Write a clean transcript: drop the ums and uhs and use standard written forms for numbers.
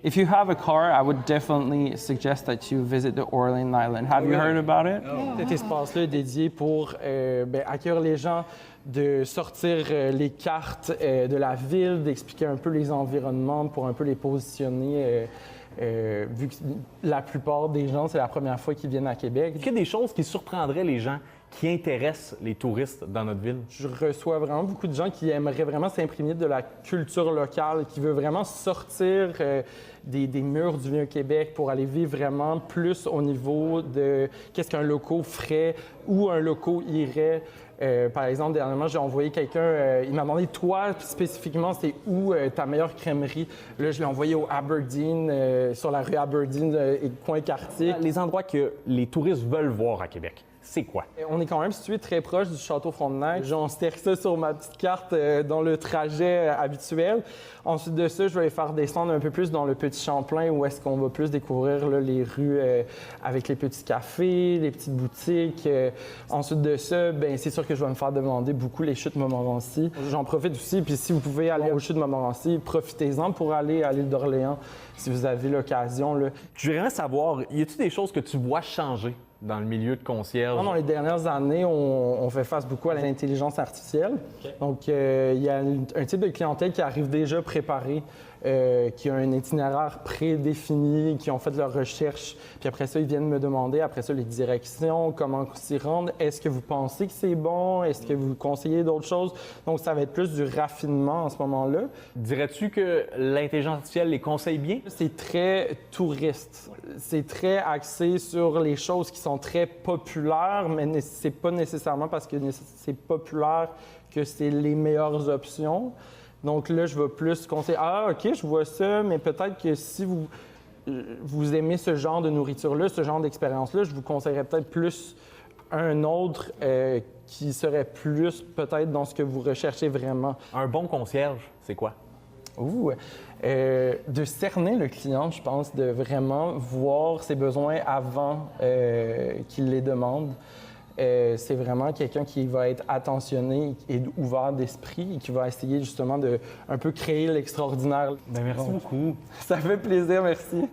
If you have a car, I would definitely suggest that you visit the Orleans Island. Have you heard about it? Cet espace-là est dédié pour accueillir les gens, de sortir les cartes de la ville, d'expliquer un peu les environnements pour un peu les positionner. Vu que la plupart des gens, c'est la première fois qu'ils viennent à Québec. Est-ce qu'il y a des choses qui surprendraient les gens qui intéressent les touristes dans notre ville? Je reçois vraiment beaucoup de gens qui aimeraient vraiment s'imprégner de la culture locale, qui veulent vraiment sortir des murs du Vieux-Québec pour aller vivre vraiment plus au niveau de qu'est-ce qu'un loco ferait, où un loco irait. Par exemple, dernièrement, j'ai envoyé quelqu'un, il m'a demandé, toi, spécifiquement, c'était où ta meilleure crèmerie? Là, je l'ai envoyé au Aberdeen, sur la rue Aberdeen, coin quartier. Les endroits que les touristes veulent voir à Québec, c'est quoi? On est quand même situé très proche du Château Frontenac. J'ensterre ça sur ma petite carte dans le trajet habituel. Ensuite de ça, je vais faire descendre un peu plus dans le Petit Champlain où est-ce qu'on va plus découvrir là, les rues avec les petits cafés, les petites boutiques. Ensuite de ça, ben c'est sûr que je vais me faire demander beaucoup les chutes Montmorency. J'en profite aussi, puis si vous pouvez aller aux chutes Montmorency, profitez-en pour aller à l'île d'Orléans si vous avez l'occasion. Je voudrais savoir, y a-t-il des choses que tu vois changer dans le milieu de concierge? Dans les dernières années, on fait face beaucoup à l'intelligence artificielle. Okay. Donc, il y a un type de clientèle qui arrive déjà préparé, qui a un itinéraire prédéfini, qui ont fait leurs recherches. Puis après ça, ils viennent me demander, après ça, les directions, comment s'y rendre. Est-ce que vous pensez que c'est bon? Est-ce que vous conseillez d'autres choses? Donc, ça va être plus du raffinement en ce moment-là. Dirais-tu que l'intelligence artificielle les conseille bien? C'est très touriste. C'est très axé sur les choses qui sont très populaires, mais c'est pas nécessairement parce que c'est populaire que c'est les meilleures options. Donc là, je vais plus conseiller, OK, je vois ça, mais peut-être que si vous aimez ce genre de nourriture-là, ce genre d'expérience-là, je vous conseillerais peut-être plus un autre qui serait plus peut-être dans ce que vous recherchez vraiment. Un bon concierge, c'est quoi? De cerner le client, je pense, de vraiment voir ses besoins avant qu'il les demande. C'est vraiment quelqu'un qui va être attentionné et ouvert d'esprit et qui va essayer justement de un peu créer l'extraordinaire. Bien, merci beaucoup. Ça fait plaisir, merci.